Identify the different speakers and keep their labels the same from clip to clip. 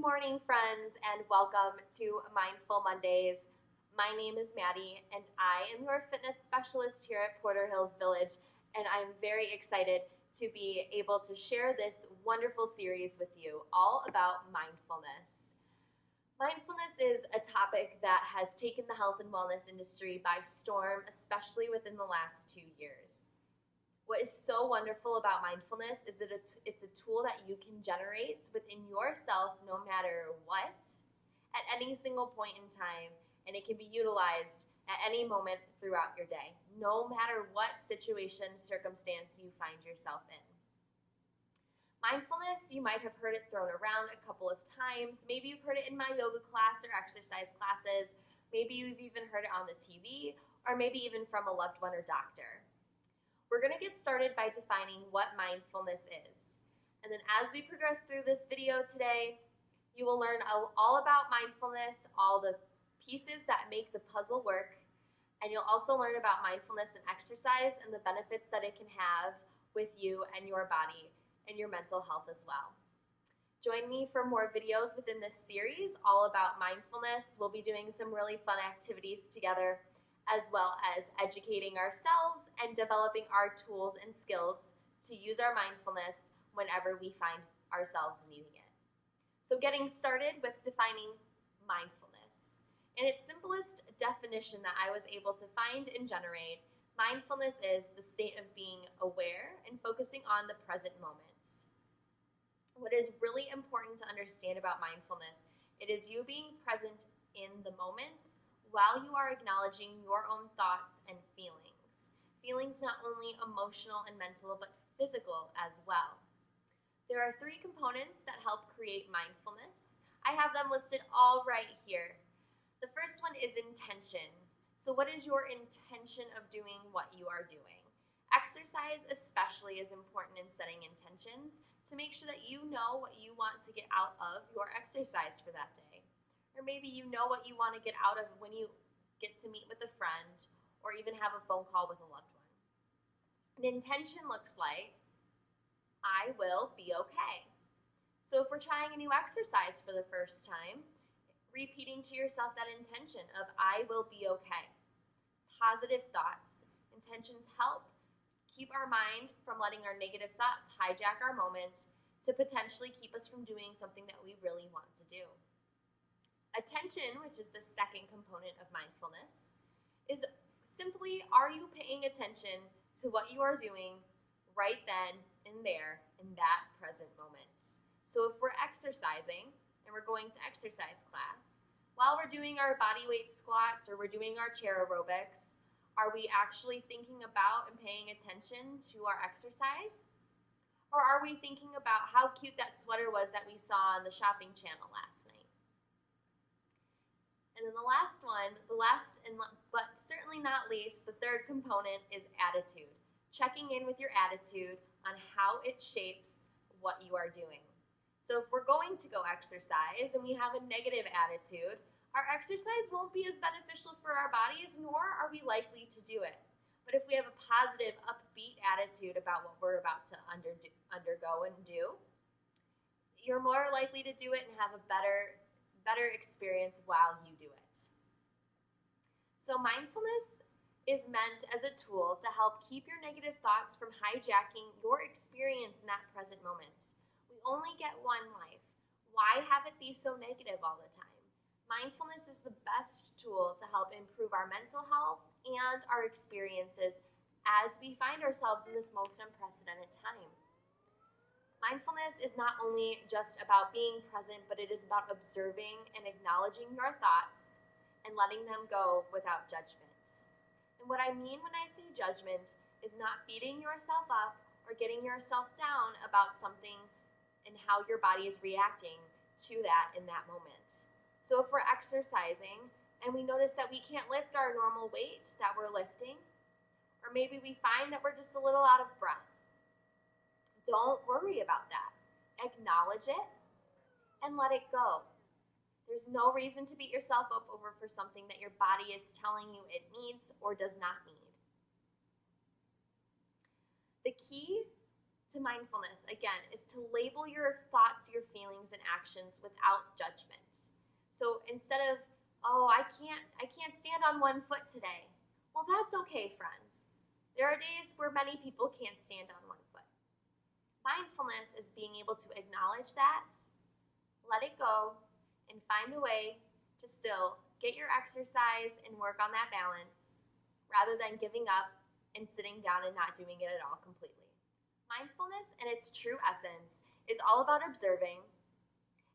Speaker 1: morning, friends, and welcome to Mindful Mondays. My name is Maddie, and I am your fitness specialist here at Porter Hills Village, and I'm very excited to be able to share this wonderful series with you all about mindfulness. Mindfulness is a topic that has taken the health and wellness industry by storm, especially within the last 2 years. What is so wonderful about mindfulness is that it's a tool that you can generate within yourself no matter what, at any single point in time, and it can be utilized at any moment throughout your day, no matter what situation, circumstance you find yourself in. Mindfulness, you might have heard it thrown around a couple of times. Maybe you've heard it in my yoga class or exercise classes. Maybe you've even heard it on the TV, or maybe even from a loved one or doctor. We're going to get started by defining what mindfulness is. And then as we progress through this video today, you will learn all about mindfulness, all the pieces that make the puzzle work, and you'll also learn about mindfulness and exercise and the benefits that it can have with you and your body and your mental health as well. Join me for more videos within this series all about mindfulness. We'll be doing some really fun activities together, as well as educating ourselves and developing our tools and skills to use our mindfulness whenever we find ourselves needing it. So getting started with defining mindfulness. In its simplest definition that I was able to find and generate, mindfulness is the state of being aware and focusing on the present moment. What is really important to understand about mindfulness, it is you being present in the moment while you are acknowledging your own thoughts and feelings. Feelings not only emotional and mental, but physical as well. There are 3 components that help create mindfulness. I have them listed all right here. The first one is intention. So what is your intention of doing what you are doing? Exercise especially is important in setting intentions to make sure that you know what you want to get out of your exercise for that day. Or maybe you know what you want to get out of when you get to meet with a friend or even have a phone call with a loved one. An intention looks like, I will be okay. So if we're trying a new exercise for the first time, repeating to yourself that intention of I will be okay. Positive thoughts. Intentions help keep our mind from letting our negative thoughts hijack our moment to potentially keep us from doing something that we really want to do. Attention, which is the second component of mindfulness, is simply, are you paying attention to what you are doing right then and there in that present moment? So if we're exercising and we're going to exercise class, while we're doing our body weight squats or we're doing our chair aerobics, are we actually thinking about and paying attention to our exercise? Or are we thinking about how cute that sweater was that we saw on the shopping channel last night? And then the last one, but certainly not least, the third component is attitude. Checking in with your attitude on how it shapes what you are doing. So if we're going to go exercise and we have a negative attitude, our exercise won't be as beneficial for our bodies, nor are we likely to do it. But if we have a positive, upbeat attitude about what we're about to undergo and do, you're more likely to do it and have a better experience while you do it. So mindfulness is meant as a tool to help keep your negative thoughts from hijacking your experience in that present moment. We only get one life. Why have it be so negative all the time? Mindfulness is the best tool to help improve our mental health and our experiences as we find ourselves in this most unprecedented time. Mindfulness is not only just about being present, but it is about observing and acknowledging your thoughts and letting them go without judgment. And what I mean when I say judgment is not beating yourself up or getting yourself down about something and how your body is reacting to that in that moment. So if we're exercising and we notice that we can't lift our normal weight that we're lifting, or maybe we find that we're just a little out of breath, don't worry about that. Acknowledge it and let it go. There's no reason to beat yourself up over for something that your body is telling you it needs or does not need. The key to mindfulness, again, is to label your thoughts, your feelings, and actions without judgment. So instead of, oh, I can't stand on one foot today. Well, that's okay, friends. There are days where many people can't stand on one foot. Mindfulness is being able to acknowledge that, let it go, and find a way to still get your exercise and work on that balance rather than giving up and sitting down and not doing it at all completely. Mindfulness in its true essence is all about observing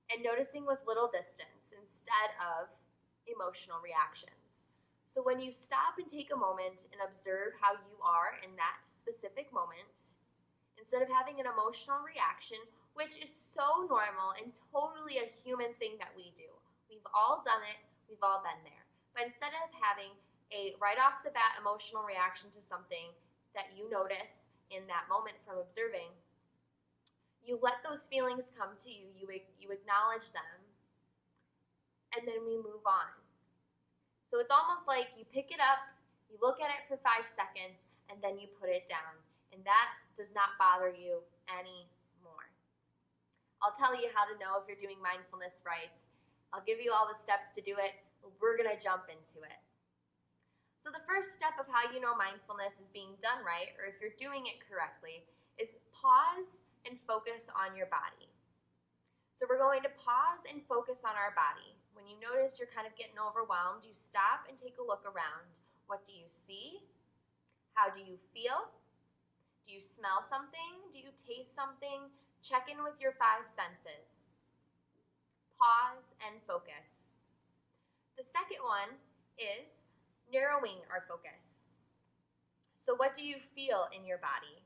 Speaker 1: and noticing with little distance instead of emotional reactions. So when you stop and take a moment and observe how you are in that specific moment, instead of having an emotional reaction, which is so normal and totally a human thing that we do. We've all done it, we've all been there. But instead of having a right off the bat emotional reaction to something that you notice in that moment from observing, you let those feelings come to you, you acknowledge them, and then we move on. So it's almost like you pick it up, you look at it for 5 seconds, and then you put it down. And that does not bother you anymore. I'll tell you how to know if you're doing mindfulness right. I'll give you all the steps to do it, but we're going to jump into it. So the first step of how you know mindfulness is being done right, or if you're doing it correctly, is pause and focus on your body. So we're going to pause and focus on our body. When you notice you're kind of getting overwhelmed, you stop and take a look around. What do you see? How do you feel? Do you smell something? Do you taste something? Check in with your 5 senses. Pause and focus. The second one is narrowing our focus. So what do you feel in your body?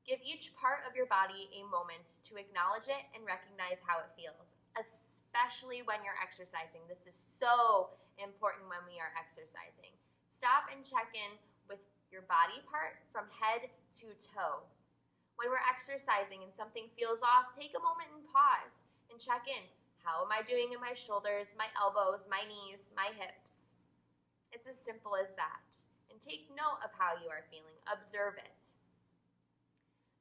Speaker 1: Give each part of your body a moment to acknowledge it and recognize how it feels, especially when you're exercising. This is so important when we are exercising. Stop and check in with your body part from head to toe. When we're exercising and something feels off, take a moment and pause and check in. How am I doing in my shoulders, my elbows, my knees, my hips? It's as simple as that. And take note of how you are feeling. Observe it.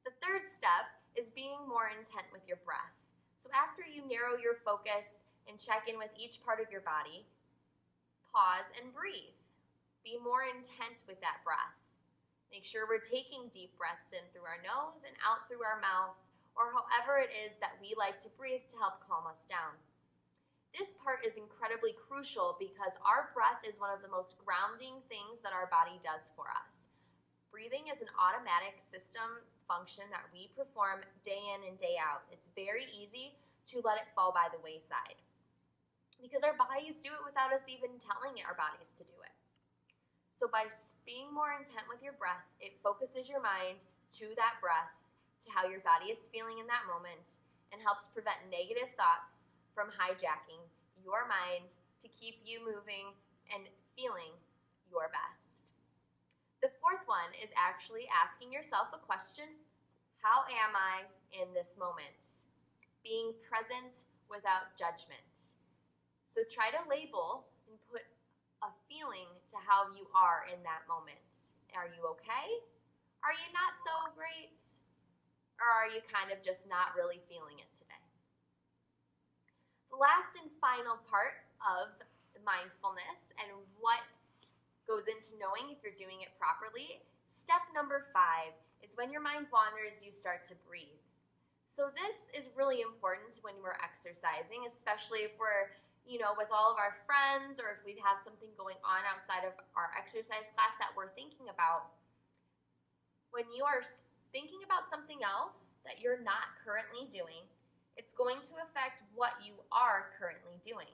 Speaker 1: The third step is being more intent with your breath. So after you narrow your focus and check in with each part of your body, pause and breathe. Be more intent with that breath. Make sure we're taking deep breaths in through our nose and out through our mouth, or however it is that we like to breathe to help calm us down. This part is incredibly crucial because our breath is one of the most grounding things that our body does for us. Breathing is an automatic system function that we perform day in and day out. It's very easy to let it fall by the wayside because our bodies do it without us even telling our bodies to do it. So by being more intent with your breath, it focuses your mind to that breath, to how your body is feeling in that moment, and helps prevent negative thoughts from hijacking your mind to keep you moving and feeling your best. The fourth one is actually asking yourself a question: how am I in this moment? Being present without judgment. So try to label and put a feeling to how you are in that moment. Are you okay? Are you not so great? Or are you kind of just not really feeling it today? The last and final part of mindfulness and what goes into knowing if you're doing it properly, step number 5 is when your mind wanders, you start to breathe. So this is really important when we're exercising, especially if we're, with all of our friends, or if we have something going on outside of our exercise class that we're thinking about. When you are thinking about something else that you're not currently doing, it's going to affect what you are currently doing.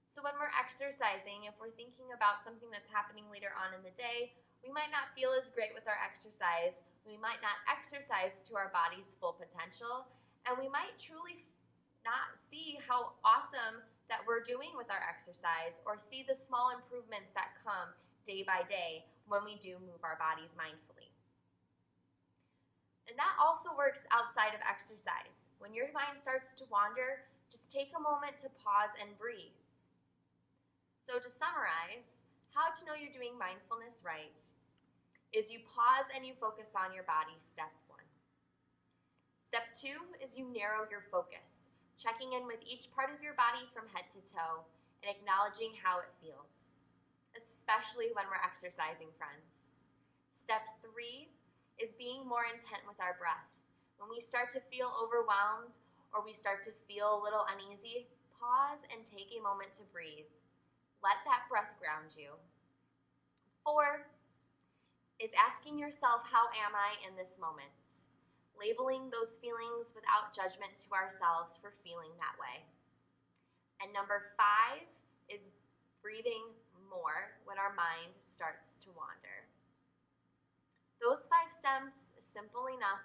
Speaker 1: So when we're exercising, if we're thinking about something that's happening later on in the day, we might not feel as great with our exercise. We might not exercise to our body's full potential, and we might truly not see how awesome that we're doing with our exercise, or see the small improvements that come day by day when we do move our bodies mindfully. And that also works outside of exercise. When your mind starts to wander, just take a moment to pause and breathe. So to summarize, how to know you're doing mindfulness right is you pause and you focus on your body, step 1. Step 2 is you narrow your focus, checking in with each part of your body from head to toe and acknowledging how it feels, especially when we're exercising, friends. Step 3 is being more intent with our breath. When we start to feel overwhelmed or we start to feel a little uneasy, pause and take a moment to breathe. Let that breath ground you. 4 is asking yourself, how am I in this moment? Labeling those feelings without judgment to ourselves for feeling that way. And number 5 is breathing more when our mind starts to wander. Those 5 steps, simple enough,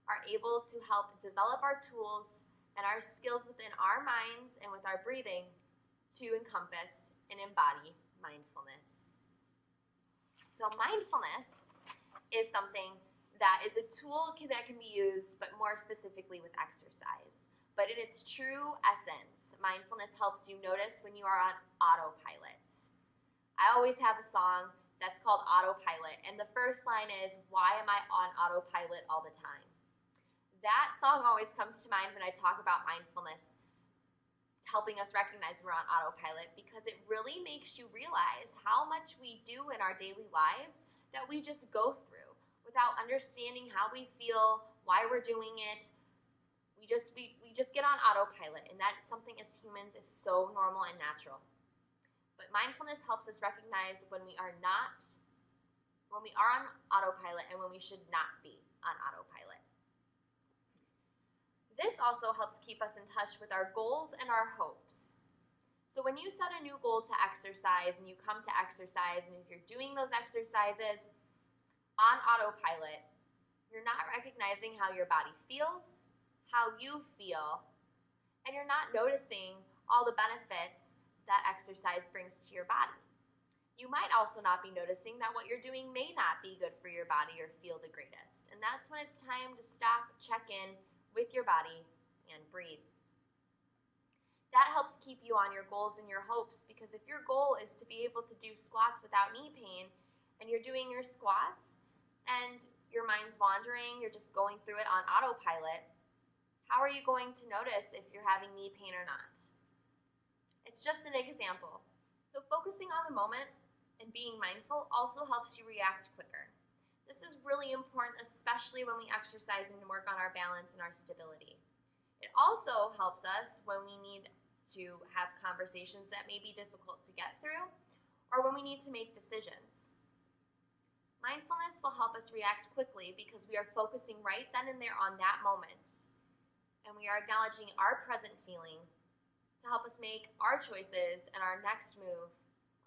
Speaker 1: are able to help develop our tools and our skills within our minds and with our breathing to encompass and embody mindfulness. So mindfulness is something that is a tool that can be used, but more specifically with exercise. But in its true essence, mindfulness helps you notice when you are on autopilot. I always have a song that's called Autopilot, and the first line is, why am I on autopilot all the time? That song always comes to mind when I talk about mindfulness, helping us recognize we're on autopilot, because it really makes you realize how much we do in our daily lives that we just go through without understanding how we feel, why we're doing it. We just get on autopilot, and that's something as humans is so normal and natural. But mindfulness helps us recognize when we are on autopilot and when we should not be on autopilot. This also helps keep us in touch with our goals and our hopes. So when you set a new goal to exercise and you come to exercise, and if you're doing those exercises on autopilot, you're not recognizing how your body feels, how you feel, and you're not noticing all the benefits that exercise brings to your body. You might also not be noticing that what you're doing may not be good for your body or feel the greatest. And that's when it's time to stop, check in with your body, and breathe. That helps keep you on your goals and your hopes, because if your goal is to be able to do squats without knee pain, and you're doing your squats, and your mind's wandering, you're just going through it on autopilot, how are you going to notice if you're having knee pain or not? It's just an example. So focusing on the moment and being mindful also helps you react quicker. This is really important, especially when we exercise and work on our balance and our stability. It also helps us when we need to have conversations that may be difficult to get through, or when we need to make decisions. Mindfulness will help us react quickly because we are focusing right then and there on that moment. And we are acknowledging our present feeling to help us make our choices and our next move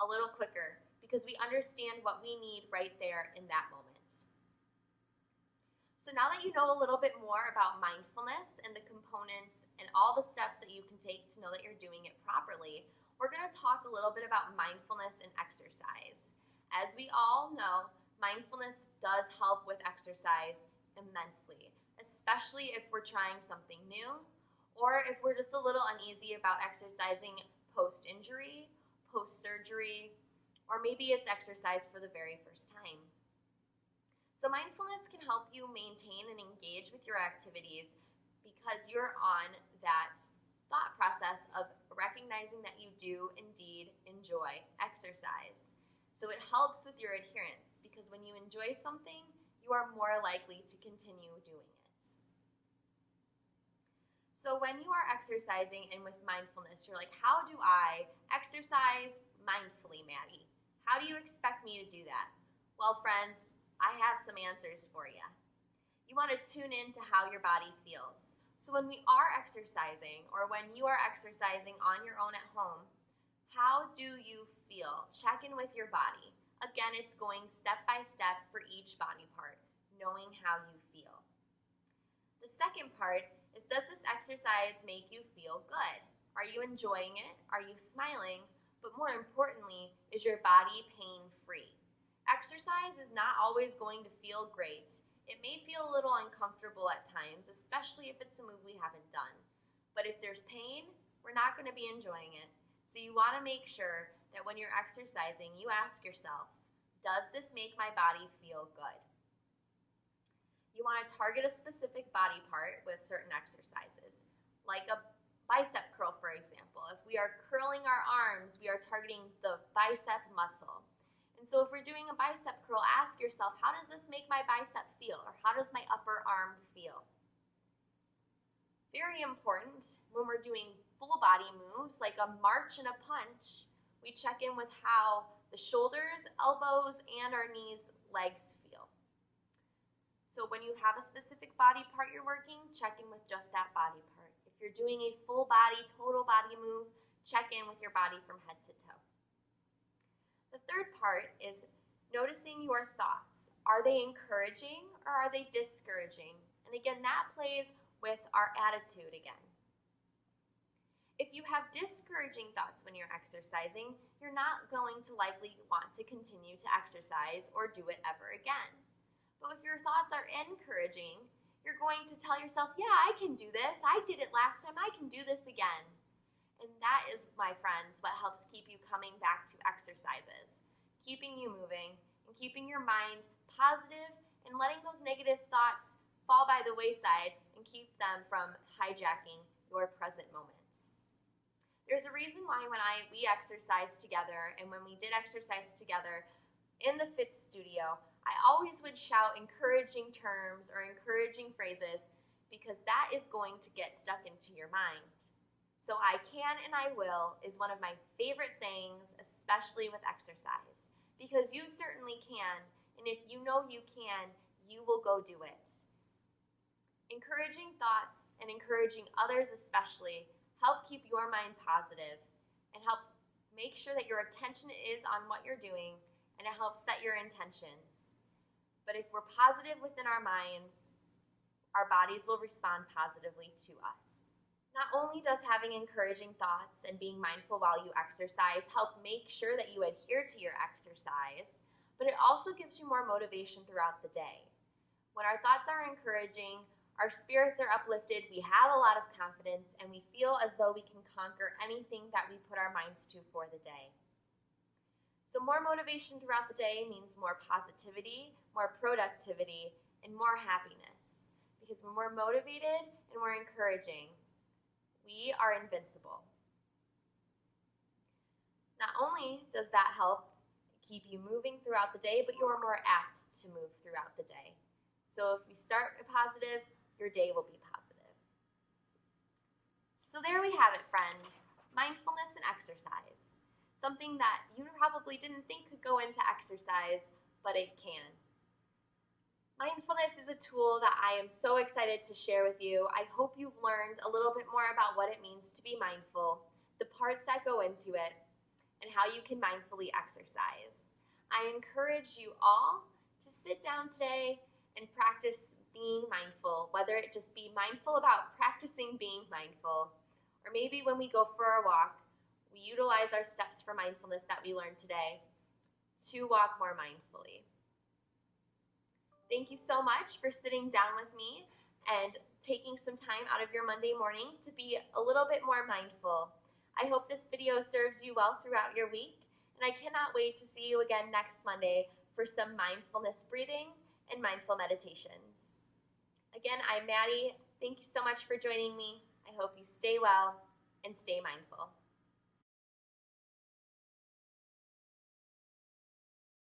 Speaker 1: a little quicker, because we understand what we need right there in that moment. So now that you know a little bit more about mindfulness and the components and all the steps that you can take to know that you're doing it properly, we're going to talk a little bit about mindfulness and exercise. As we all know, mindfulness does help with exercise immensely, especially if we're trying something new, or if we're just a little uneasy about exercising post-injury, post-surgery, or maybe it's exercise for the very first time. So mindfulness can help you maintain and engage with your activities because you're on that thought process of recognizing that you do indeed enjoy exercise. So it helps with your adherence, because when you enjoy something, you are more likely to continue doing it. So when you are exercising and with mindfulness, you're like, how do I exercise mindfully, Maddie? How do you expect me to do that? Well, friends, I have some answers for you. You want to tune in to how your body feels. So when we are exercising, or when you are exercising on your own at home, how do you feel? Check in with your body. Again, it's going step by step for each body part, knowing how you feel. The second part is, does this exercise make you feel good? Are you enjoying it? Are you smiling? But more importantly, is your body pain-free? Exercise is not always going to feel great. It may feel a little uncomfortable at times, especially if it's a move we haven't done. But if there's pain, we're not going to be enjoying it. So you want to make sure that when you're exercising, you ask yourself, does this make my body feel good? You want to target a specific body part with certain exercises, like a bicep curl, for example. If we are curling our arms, we are targeting the bicep muscle. And so if we're doing a bicep curl, ask yourself, how does this make my bicep feel? Or how does my upper arm feel? Very important, when we're doing full body moves, like a march and a punch, we check in with how the shoulders, elbows, and our knees, legs feel. So when you have a specific body part you're working, check in with just that body part. If you're doing a full body, total body move, check in with your body from head to toe. The third part is noticing your thoughts. Are they encouraging or are they discouraging? And again, that plays with our attitude again. If you have discouraging thoughts when you're exercising, you're not going to likely want to continue to exercise or do it ever again. But if your thoughts are encouraging, you're going to tell yourself, yeah, I can do this. I did it last time. I can do this again. And that is, my friends, what helps keep you coming back to exercises, keeping you moving and keeping your mind positive and letting those negative thoughts fall by the wayside and keep them from hijacking your present moments. There's a reason why when we exercise together, and when we did exercise together in the Fit Studio, I always would shout encouraging terms or encouraging phrases, because that is going to get stuck into your mind. So I can and I will is one of my favorite sayings, especially with exercise, because you certainly can, and if you know you can, you will go do it. Encouraging thoughts and encouraging others especially help keep your mind positive and help make sure that your attention is on what you're doing, and it helps set your intentions. But if we're positive within our minds, our bodies will respond positively to us. Not only does having encouraging thoughts and being mindful while you exercise help make sure that you adhere to your exercise, but it also gives you more motivation throughout the day. When our thoughts are encouraging, our spirits are uplifted, we have a lot of confidence, and we feel as though we can conquer anything that we put our minds to for the day. So more motivation throughout the day means more positivity, more productivity, and more happiness. Because when we're motivated and we're encouraging, we are invincible. Not only does that help keep you moving throughout the day, but you're more apt to move throughout the day. So if we start positive, your day will be positive. So there we have it, friends. Mindfulness and exercise. Something that you probably didn't think could go into exercise, but it can. Mindfulness is a tool that I am so excited to share with you. I hope you've learned a little bit more about what it means to be mindful, the parts that go into it, and how you can mindfully exercise. I encourage you all to sit down today and practice being mindful, whether it just be mindful about practicing being mindful, or maybe when we go for a walk, we utilize our steps for mindfulness that we learned today to walk more mindfully. Thank you so much for sitting down with me and taking some time out of your Monday morning to be a little bit more mindful. I hope this video serves you well throughout your week, and I cannot wait to see you again next Monday for some mindfulness breathing and mindful meditations. Again, I'm Maddie. Thank you so much for joining me. I hope you stay well and stay mindful.